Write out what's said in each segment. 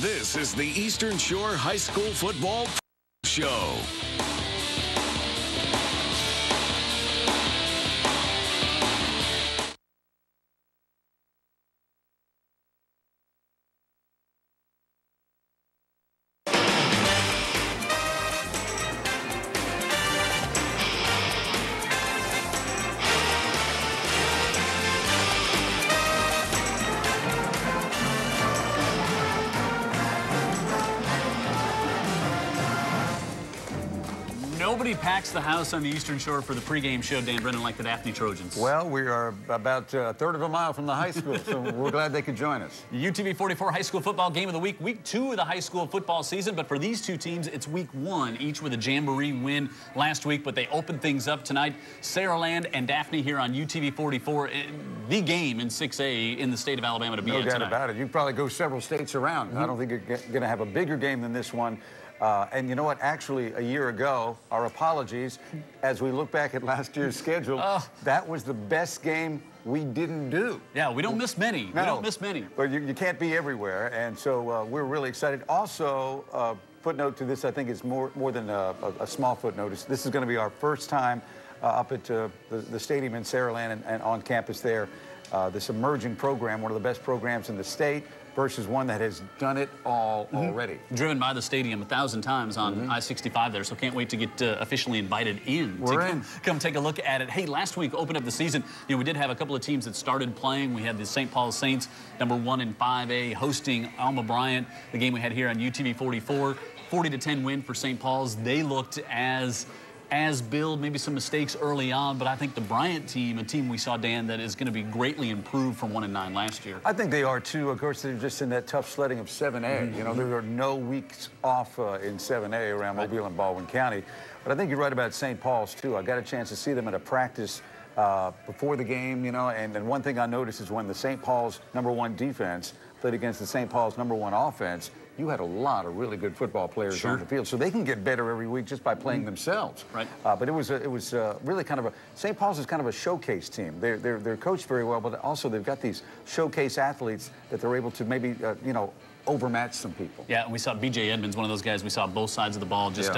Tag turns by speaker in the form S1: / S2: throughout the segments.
S1: This is the Eastern Shore High School Football Show.
S2: Nobody packs the house on the Eastern Shore for the pregame show, Dan Brennan, like the Daphne Trojans.
S3: Well, we are about a third of a mile from the high school, so we're glad they could join us.
S2: UTV 44 High School Football Game of the Week, week 2 of the high school football season, but for these two teams, it's week 1, each with a Jamboree win last week, but they opened things up tonight. Saraland and Daphne here on UTV 44, the game in 6A in the state of Alabama to be in tonight.
S3: No doubt about it. You probably go several states around. I don't think you're going to have a bigger game than this one. And you know what? Actually, a year ago, our apologies, as we look back at last year's schedule, that was the best game we didn't do.
S2: Yeah, we don't miss many.
S3: No,
S2: we don't miss many.
S3: But you can't be everywhere, and so we're really excited. Also, footnote to this, I think it's more than a small footnote. This is going to be our first time up at the stadium in Saraland and on campus there. This emerging program, one of the best programs in the state, versus one that has done it all already.
S2: Driven by the stadium 1,000 times on I-65 there, so can't wait to get officially invited in. Come take a look at it. Hey, last week, opened up the season. You know, we did have a couple of teams that started playing. We had the St. Paul Saints, #1 in 5A, hosting Alma Bryant. The game we had here on UTV 44, 40-10 win for St. Paul's. They looked as billed, maybe some mistakes early on, but I think the Bryant team, a team we saw, Dan, that is going to be greatly improved from 1-9 last year.
S3: I think they are too. Of course, they're just in that tough sledding of 7A. You know, there are no weeks off in 7A around Mobile and Baldwin County. But I think you're right about St. Paul's too. I got a chance to see them at a practice before the game, you know, and one thing I noticed is when the St. Paul's #1 defense played against the St. Paul's #1 offense, you had a lot of really good football players on the field, so they can get better every week just by playing themselves.
S2: Right.
S3: But it was really kind of a St. Paul's is kind of a showcase team. They're coached very well, but also they've got these showcase athletes that they're able to maybe you know, overmatch some people.
S2: Yeah, and we saw B.J. Edmonds, one of those guys we saw both sides of the ball, just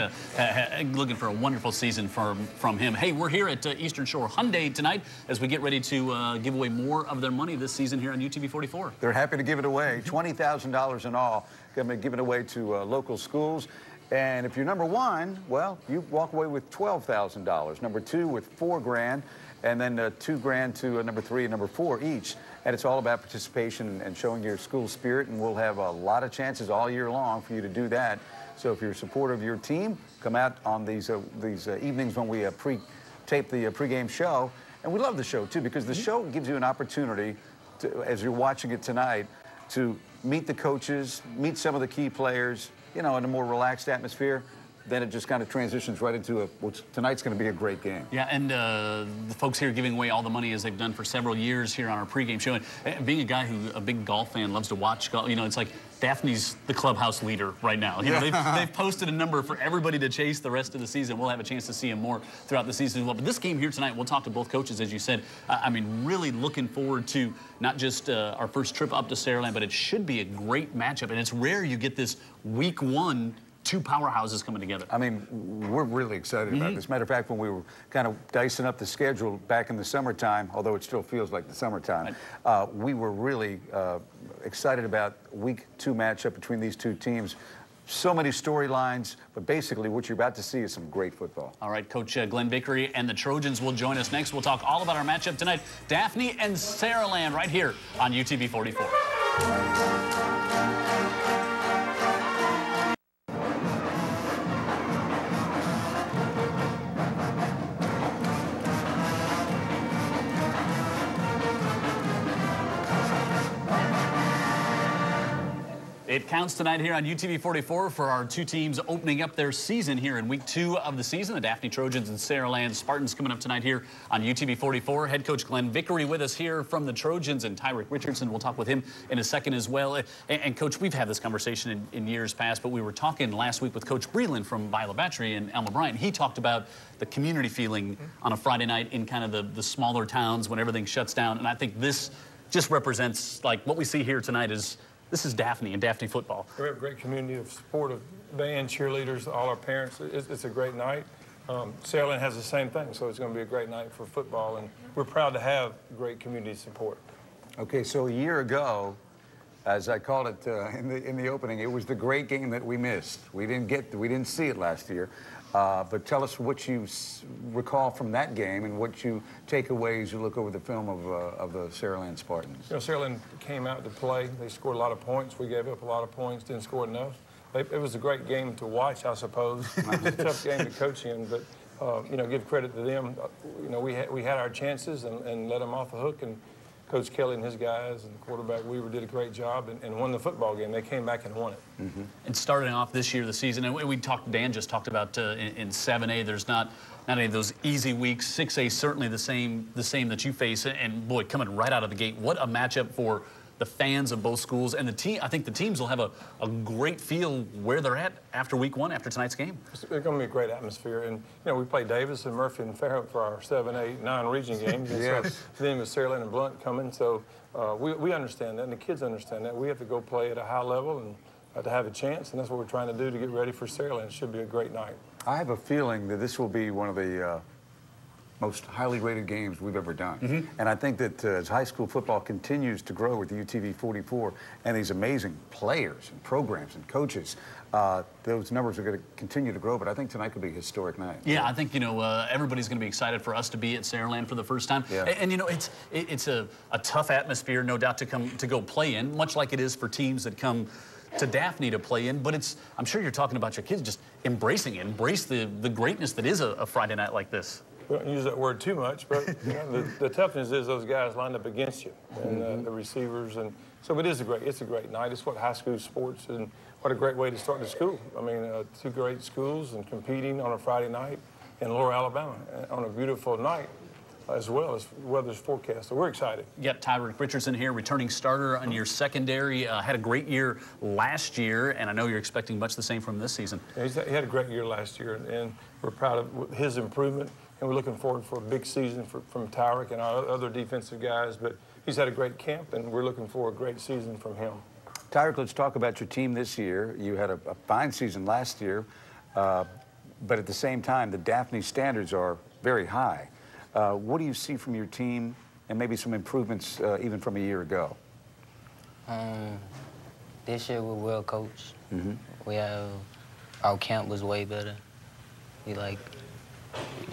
S2: looking for a wonderful season from him. Hey, we're here at Eastern Shore Hyundai tonight as we get ready to give away more of their money this season here on UTV 44.
S3: They're happy to give it away, $20,000 in all. Going to give it away to local schools. And if you're #1, well, you walk away with $12,000. #2 with $4 grand, and then $2 grand to #3 and #4 each. And it's all about participation and showing your school spirit, and we'll have a lot of chances all year long for you to do that. So if you're a supporter of your team, come out on these evenings when we tape the pregame show. And we love the show, too, because the show gives you an opportunity, to, as you're watching it tonight, to meet the coaches, meet some of the key players, you know, in a more relaxed atmosphere. Then it just kind of transitions right into tonight's going to be a great game.
S2: Yeah, and the folks here giving away all the money as they've done for several years here on our pregame show. And being a guy who, a big golf fan, loves to watch golf, you know, it's like Daphne's the clubhouse leader right now. You know, they've posted a number for everybody to chase the rest of the season. We'll have a chance to see him more throughout the season as well. But this game here tonight, we'll talk to both coaches, as you said. I mean, really looking forward to not just our first trip up to Saraland, but it should be a great matchup. And it's rare you get this week 1 two powerhouses coming together.
S3: I mean, we're really excited about this. Matter of fact, when we were kind of dicing up the schedule back in the summertime, although it still feels like the summertime, we were really excited about week 2 matchup between these two teams. So many storylines, but basically what you're about to see is some great football.
S2: All right, Coach Glenn Vickery and the Trojans will join us next. We'll talk all about our matchup tonight. Daphne and Saraland right here on UTV 44. It counts tonight here on UTV 44 for our two teams opening up their season here in week 2 of the season. The Daphne Trojans and Saraland Spartans coming up tonight here on UTV 44. Head coach Glenn Vickery with us here from the Trojans, and Tyrick Richardson. We'll talk with him in a second as well. And Coach, we've had this conversation in years past, but we were talking last week with Coach Breland from Viola Battery and Alma Bryant. He talked about the community feeling on a Friday night in kind of the smaller towns when everything shuts down. And I think this just represents, like, what we see here tonight is this is Daphne and Daphne football.
S4: We have a great community of supportive band, cheerleaders, all our parents. It's a great night. Saraland has the same thing, so it's going to be a great night for football, and we're proud to have great community support.
S3: Okay, so a year ago, as I called it in the opening, it was the great game that we missed. We didn't see it last year. But tell us what you recall from that game and what you take away as you look over the film of the Saraland Spartans.
S4: You know, Saraland came out to play. They scored a lot of points. We gave up a lot of points, didn't score enough. It was a great game to watch, I suppose. It was a tough game to coach in, but you know, give credit to them. You know, we had our chances and let them off the hook, and Coach Kelly and his guys and quarterback Weaver did a great job and won the football game. They came back and won it.
S2: Mm-hmm. And starting off this year, the season, and Dan just talked about in 7A, there's not any of those easy weeks. 6A certainly the same that you face, and boy, coming right out of the gate, what a matchup for the fans of both schools and the team. I think the teams will have a great feel where they're at after week 1, after tonight's game.
S4: It's going to be a great atmosphere. And, you know, we play Davis and Murphy and Fairhope for our 7, 8, 9 region games. And
S3: Yes.
S4: so then with Saraland and Blunt coming. So we understand that, and the kids understand that. We have to go play at a high level and to have a chance, and that's what we're trying to do to get ready for Saraland. It should be a great night.
S3: I have a feeling that this will be one of the most highly rated games we've ever done. Mm-hmm. And I think that as high school football continues to grow with the UTV 44 and these amazing players and programs and coaches, those numbers are going to continue to grow, but I think tonight could be a historic night.
S2: Yeah, I think, you know, everybody's going to be excited for us to be at Saraland for the first time.
S3: Yeah.
S2: And you know, it's a tough atmosphere, no doubt, to go play in, much like it is for teams that come to Daphne to play in, but I'm sure you're talking about your kids just embracing it, embrace the greatness that is a Friday night like this.
S4: We don't use that word too much, but you know, the toughness is those guys lined up against you, and the receivers, and so it's a great night. It's what high school sports, and what a great way to start the school. I mean, 2 great schools and competing on a Friday night in Lower Alabama on a beautiful night, as well as weather's forecast. So we're excited.
S2: You got Tyreek Richardson here, returning starter on your secondary. Had a great year last year, and I know you're expecting much the same from this season.
S4: Yeah, he had a great year last year, and we're proud of his improvement. And we're looking forward for a big season from Tyreek and our other defensive guys. But he's had a great camp, and we're looking for a great season from him.
S3: Tyreek, let's talk about your team this year. You had a fine season last year, but at the same time, the Daphne standards are very high. What do you see from your team, and maybe some improvements even from a year ago?
S5: This year we're well coached.
S3: Mm-hmm.
S5: Our camp was way better.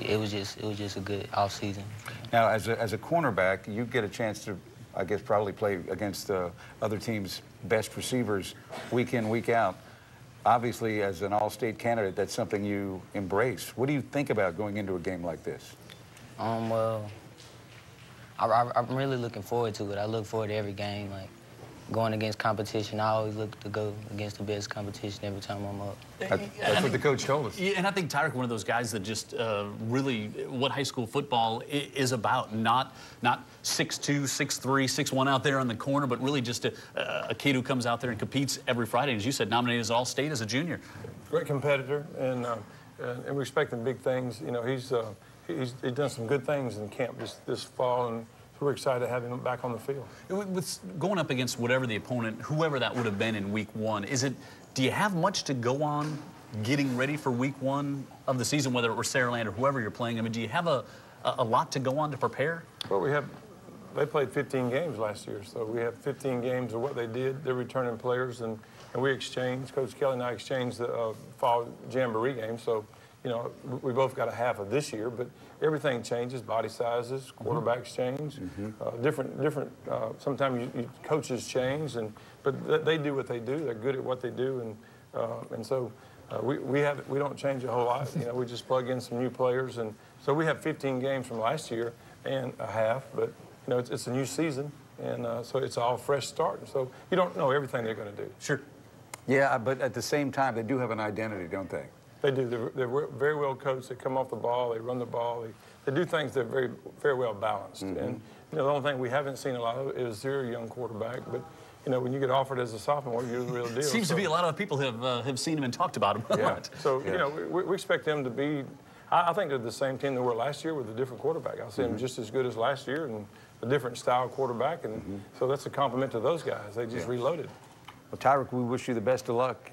S5: It was just a good off season.
S3: Now, as a cornerback, you get a chance to, I guess, probably play against other teams' best receivers week in, week out. Obviously, as an all-state candidate, that's something you embrace. What do you think about going into a game like this?
S5: Well, I'm really looking forward to it. I look forward to every game. Like, going against competition, I always look to go against the best competition every time I'm up.
S3: That's what the coach told us.
S2: Yeah, and I think Tyreek, one of those guys that just really, what high school football is about, not 6'2", 6'3", 6'1" out there on the corner, but really just a kid who comes out there and competes every Friday. As you said, nominated as All-State as a junior.
S4: Great competitor, and we're expecting big things. You know, he's done some good things in camp this fall, and we're excited to have him back on the field.
S2: With going up against whatever the opponent, whoever that would have been in week 1, do you have much to go on getting ready for week 1 of the season, whether it were Saraland or whoever you're playing? I mean, do you have a lot to go on to prepare?
S4: Well, they played 15 games last year, so we have 15 games of what they did. They're returning players, and we exchanged. Coach Kelly and I exchanged the fall jamboree game, so you know, we both got a half of this year, but everything changes, body sizes, quarterbacks change, different, sometimes coaches change, but they do what they do. They're good at what they do, and so we don't change a whole lot. You know, we just plug in some new players, and so we have 15 games from last year and a half, but you know, it's a new season, and so it's all fresh start, so you don't know everything they're going to do.
S2: Sure.
S3: Yeah, but at the same time, they do have an identity, don't they?
S4: They do. They're very well coached. They come off the ball. They run the ball. They do things that are very well balanced. And you know, the only thing we haven't seen a lot of is their young quarterback. But you know, when you get offered as a sophomore, you're the real deal.
S2: Seems to be a lot of people have seen him and talked about him a lot.
S4: So you know, we expect them to be. I think they're the same team they were last year with a different quarterback. I see them just as good as last year and a different style quarterback, and so that's a compliment to those guys. They just reloaded.
S3: Well, Tyrick, we wish you the best of luck.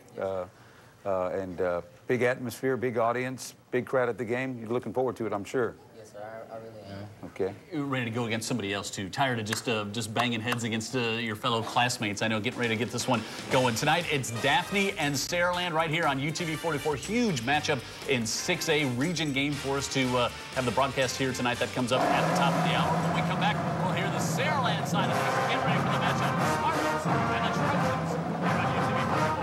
S3: Big atmosphere, big audience, big crowd at the game. You're looking forward to it, I'm sure.
S5: Yes, sir. I really am.
S3: Okay.
S2: You're ready to go against somebody else, too. Tired of just banging heads against your fellow classmates. I know, getting ready to get this one going. Tonight, it's Daphne and Saraland right here on UTV 44. Huge matchup in 6A region game for us to have the broadcast here tonight. That comes up at the top of the hour. When we come back, we'll hear the Saraland side of things. Get ready for the matchup. The Spartans and the Trojans here on UTV 44.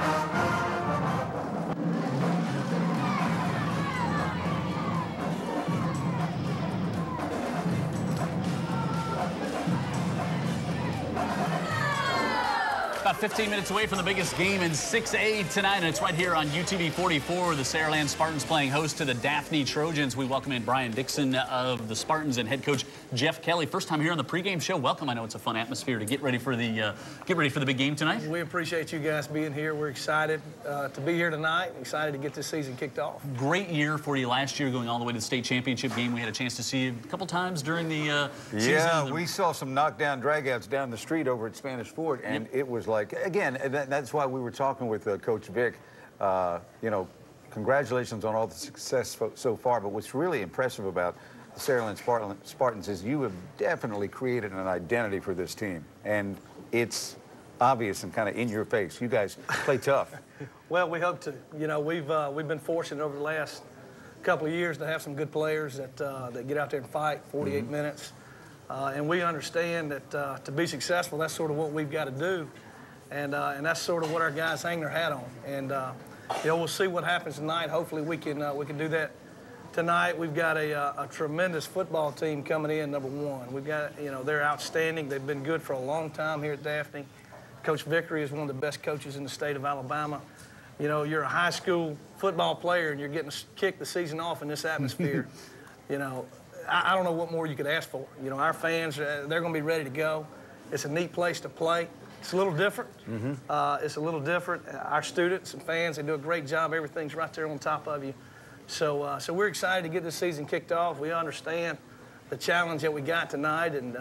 S2: About 15 minutes away from the biggest game in 6A tonight, and it's right here on UTV 44. The Saraland Spartans playing host to the Daphne Trojans. We welcome in Brian Dixon of the Spartans and head coach Jeff Kelly. First time here on the pregame show. Welcome. I know it's a fun atmosphere to get ready for the big game tonight.
S6: We appreciate you guys being here. We're excited to be here tonight. Excited to get this season kicked off.
S2: Great year for you last year, going all the way to the state championship game. We had a chance to see you a couple times during the season.
S3: Yeah, we saw some knockdown dragouts down the street over at Spanish Fort, and it was like, again, that's why we were talking with Coach Vic. You know, congratulations on all the success so far, but what's really impressive about the Saraland Spartans is you have definitely created an identity for this team, and it's obvious and kind of in your face. You guys play tough.
S6: Well, we hope to. You know, we've been fortunate over the last couple of years to have some good players that get out there and fight 48 minutes. And we understand that to be successful, that's sort of what we've got to do. And that's sort of what our guys hang their hat on. And you know, we'll see what happens tonight. Hopefully we can do that tonight. We've got a tremendous football team coming in, number one. We've got, you know, they're outstanding. They've been good for a long time here at Daphne. Coach Vickery is one of the best coaches in the state of Alabama. You know, you're a high school football player and you're getting to kick the season off in this atmosphere. You know, I don't know what more you could ask for. You know, our fans, they're going to be ready to go. It's a neat place to play. It's a little different. It's a little different. Our students and fans, they do a great job. Everything's right there on top of you. So we're excited to get this season kicked off. We understand the challenge that we got tonight, and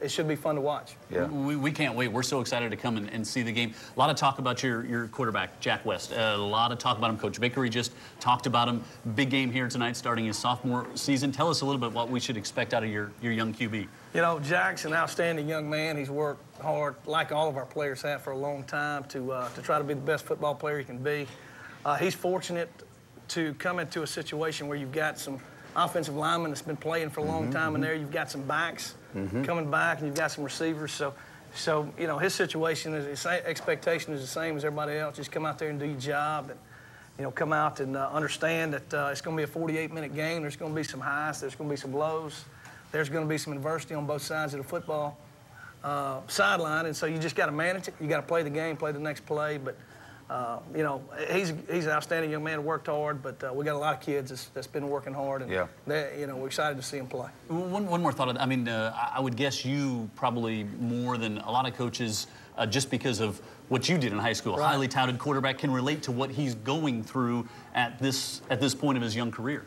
S6: it should be fun to watch.
S2: Yeah. We can't wait. We're so excited to come and see the game. A lot of talk about your quarterback, Jack West. A lot of talk about him. Coach Vickery just talked about him. Big game here tonight, starting his sophomore season. Tell us a little bit what we should expect out of your young QB.
S6: You know, Jack's an outstanding young man. He's worked hard, like all of our players have, for a long time to try to be the best football player he can be. He's fortunate to come into a situation where you've got some offensive linemen that's been playing for a long time in there. You've got some backs coming back, and you've got some receivers. So you know, his situation, his expectation is the same as everybody else. Just come out there and do your job, and you know, come out and understand that it's going to be a 48-minute game. There's going to be some highs. There's going to be some lows. There's going to be some adversity on both sides of the football sideline, and so you just got to manage it. You got to play the game, play the next play, but. You know, he's an outstanding young man, worked hard, but we got a lot of kids that's been working hard, and you know, we're excited to see him play.
S2: One more thought. I mean, I would guess you probably more than a lot of coaches, just because of what you did in high school. Right. Highly touted quarterback, can relate to what he's going through at this point of his young career.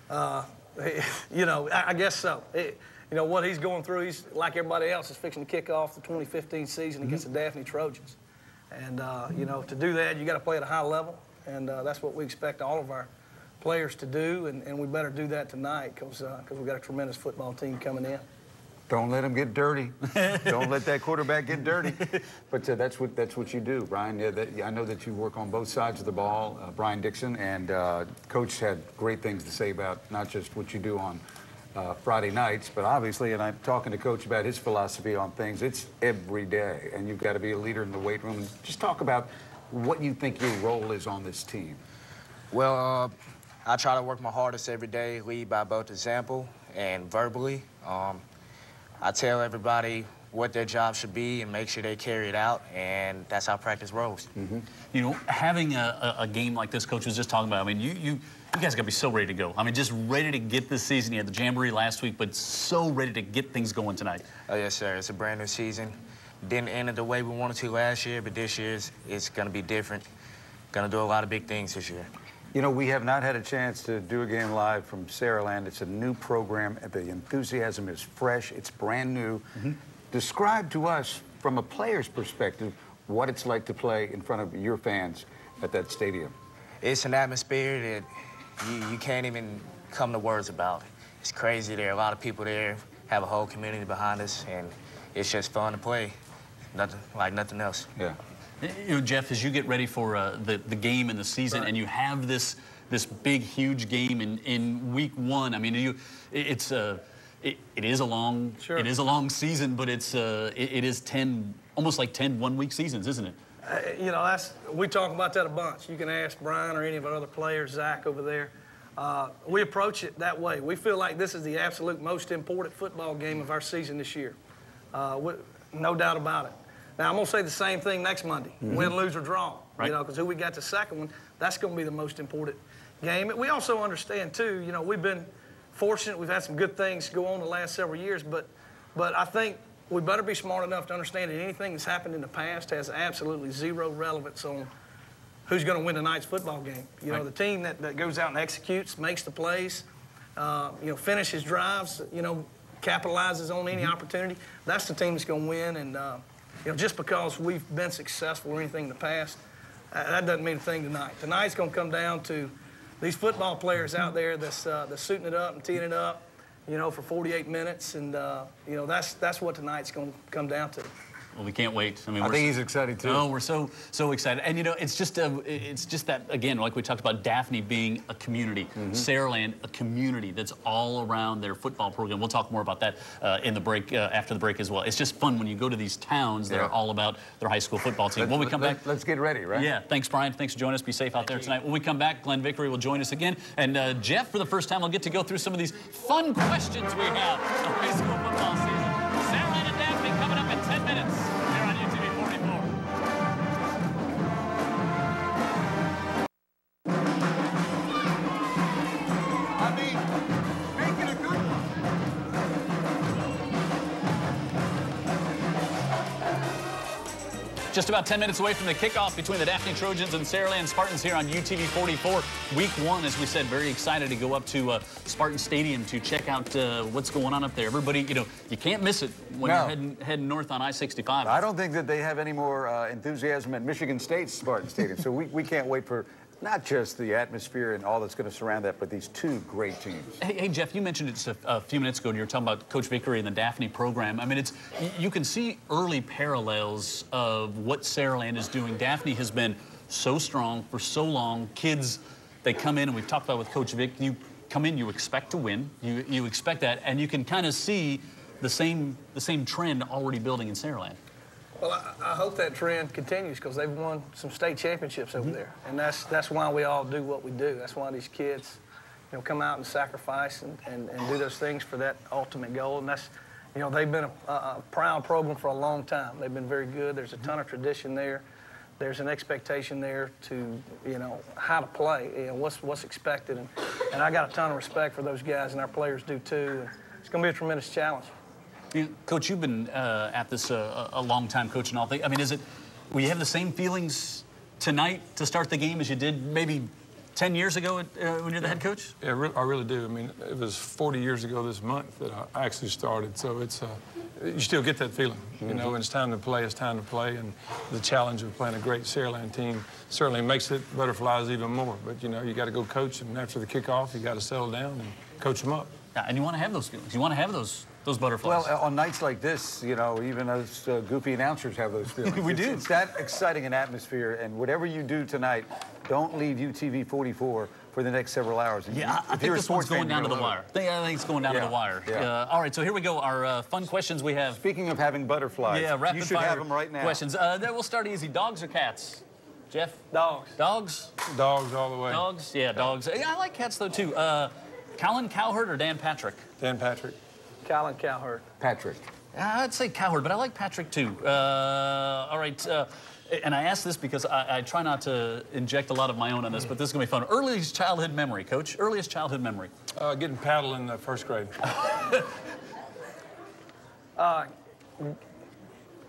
S6: You know, I guess so. You know, what he's going through, he's like everybody else, is fixing to kick off the 2015 season against the Daphne Trojans. And, you know, to do that, you got to play at a high level, and that's what we expect all of our players to do, and we better do that tonight because we've got a tremendous football team coming in.
S3: Don't let them get dirty. Don't let that quarterback get dirty. But that's what you do, Brian. Yeah, I know that you work on both sides of the ball, Brian Dixon, and Coach had great things to say about not just what you do on Friday nights, but obviously, and I'm talking to Coach about his philosophy on things, it's every day, and you've got to be a leader in the weight room. Just talk about what you think your role is on this team.
S7: Well, I try to work my hardest every day, lead by both example and verbally. I tell everybody what their job should be and make sure they carry it out, and that's how practice rolls.
S2: You know, having a game like this, Coach was just talking about, I mean, you guys got to be so ready to go. I mean, just ready to get this season. You had the Jamboree last week, but so ready to get things going tonight.
S7: Oh, yes, sir. It's a brand new season. Didn't end it the way we wanted to last year, but this year it's going to be different. Going to do a lot of big things this year.
S3: You know, we have not had a chance to do a game live from Saraland. It's a new program. The enthusiasm is fresh. It's brand new. Describe to us, from a player's perspective, what it's like to play in front of your fans at that stadium?
S7: It's an atmosphere that you can't even come to words about. It's crazy. There are a lot of people there, have a whole community behind us, and it's just fun to play. Nothing else.
S3: Yeah.
S2: You know, Jeff, as you get ready for the game and the season, and you have this big, huge game in week 1. I mean, it is a long it is a long season, but it is 10 almost like 10 one-week seasons, isn't it?
S6: You know, we talk about that a bunch. You can ask Brian or any of our other players, Zach over there. We approach it that way. We feel like this is the absolute most important football game of our season this year. No doubt about it. Now, I'm going to say the same thing next Monday, win, lose, or draw.
S2: Right.
S6: You know, because who we got the second one, that's going to be the most important game. We also understand, too, you know, we've been fortunate. We've had some good things go on the last several years, but I think we better be smart enough to understand that anything that's happened in the past has absolutely zero relevance on who's going to win tonight's football game. You know, the team that goes out and executes, makes the plays, you know, finishes drives, you know, capitalizes on any opportunity, that's the team that's going to win. And, you know, just because we've been successful or anything in the past, that doesn't mean a thing tonight. Tonight's going to come down to these football players out there that's suiting it up and teeing it up, you know, for 48 minutes. And, you know, that's what tonight's going to come down to.
S2: Well, we can't wait. I mean,
S3: I think he's excited too.
S2: No, we're so excited, and you know, it's just that, again, like we talked about, Daphne being a community, Saraland a community that's all around their football program. We'll talk more about that in the break, after the break as well. It's just fun when you go to these towns that are all about their high school football team. When we come back,
S3: let's get ready, right?
S2: Yeah. Thanks, Brian. Thanks for joining us. Be safe out there tonight. When we come back, Glenn Vickery will join us again, and Jeff, for the first time, will get to go through some of these fun questions we have of high school football season. Saraland and Daphne coming up in 10 minutes. Just about 10 minutes away from the kickoff between the Daphne Trojans and Saraland Spartans here on UTV 44. Week 1, as we said, very excited to go up to Spartan Stadium to check out what's going on up there. Everybody, you know, you can't miss it when you're heading north on I-65.
S3: I don't think that they have any more enthusiasm at Michigan State's Spartan Stadium, so we can't wait for not just the atmosphere and all that's going to surround that, but these two great teams.
S2: Hey, Jeff, you mentioned it just a few minutes ago, and you were talking about Coach Vickery and the Daphne program. I mean, you can see early parallels of what Saraland is doing. Daphne has been so strong for so long. Kids, they come in, and we've talked about with Coach Vic, you come in, you expect to win. You expect that, and you can kind of see the same trend already building in Saraland.
S6: Well, I hope that trend continues because they've won some state championships over there, and that's why we all do what we do. That's why these kids, you know, come out and sacrifice and do those things for that ultimate goal. And that's, you know, they've been a proud program for a long time. They've been very good. There's a ton of tradition there. There's an expectation there to, you know, how to play, you know, what's expected, and I got a ton of respect for those guys, and our players do too. And it's going to be a tremendous challenge.
S2: Coach, you've been at this a long time, coaching all things. I mean, will you have the same feelings tonight to start the game as you did maybe 10 years ago when you're the head coach?
S4: Yeah, I really do. I mean, it was 40 years ago this month that I actually started, so it's you still get that feeling, you know, when it's time to play, it's time to play, and the challenge of playing a great Saraland team certainly makes it butterflies even more. But, you know, you got to go coach, and after the kickoff, you got to settle down and coach them up.
S2: Yeah, and you want to have those feelings. You want to have those butterflies.
S3: Well, on nights like this, you know, even us goofy announcers have those feelings.
S2: We do.
S3: It's that exciting an atmosphere, and whatever you do tonight, don't leave UTV 44 for the next several hours.
S2: Yeah, I think this one's going down to the wire. I think it's going down to the wire.
S3: Yeah.
S2: All right, so here we go. Our fun questions we have.
S3: Speaking of having butterflies,
S2: rapid
S3: you should
S2: fire
S3: have them right now.
S2: Questions. We'll start easy. Dogs or cats? Jeff?
S6: Dogs.
S2: Dogs?
S4: Dogs all the way.
S2: Dogs? Yeah, dogs. I like cats, though, too. Colin Cowherd or Dan Patrick?
S4: Dan Patrick.
S6: Colin Cowherd.
S3: Patrick.
S2: I'd say Cowherd, but I like Patrick, too. All right. And I ask this because I try not to inject a lot of my own on this, but this is going to be fun. Earliest childhood memory, Coach? Earliest childhood memory?
S4: Getting paddled in the first grade.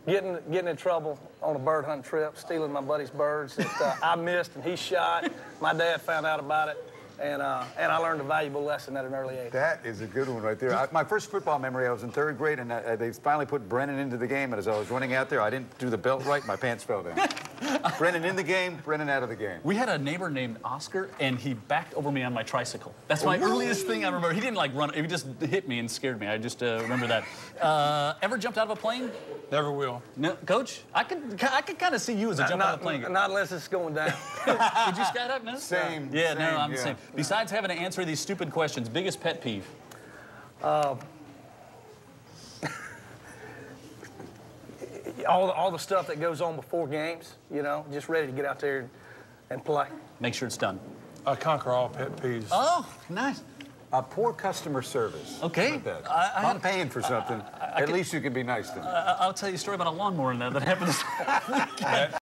S6: Getting in trouble on a bird hunt trip, stealing my buddy's birds that I missed and he shot. My dad found out about it, And I learned a valuable lesson at an early age.
S3: That is a good one right there. My first football memory, I was in 3rd grade, and they finally put Brennan into the game. And as I was running out there, I didn't do the belt right. My pants fell down. Brennan in the game, Brennan out of the game.
S2: We had a neighbor named Oscar, and he backed over me on my tricycle. That's my earliest thing I remember. He didn't like run. He just hit me and scared me. I just remember that. Ever jumped out of a plane?
S4: Never will.
S2: No, Coach? I could kind of see you as a jump out of a plane.
S6: Not unless it's going down.
S2: Would you skydive? No?
S3: Same.
S2: Yeah,
S3: same,
S2: no, I'm the same. Besides having to answer these stupid questions, biggest pet peeve?
S6: All the stuff that goes on before games, you know, just ready to get out there and play.
S2: Make sure it's done.
S4: I conquer all pet peeves.
S2: Oh, nice.
S3: Poor customer service.
S2: Okay.
S3: I'm paying for something. At least you can be nice to me.
S2: I'll tell you a story about a lawnmower that happened this weekend.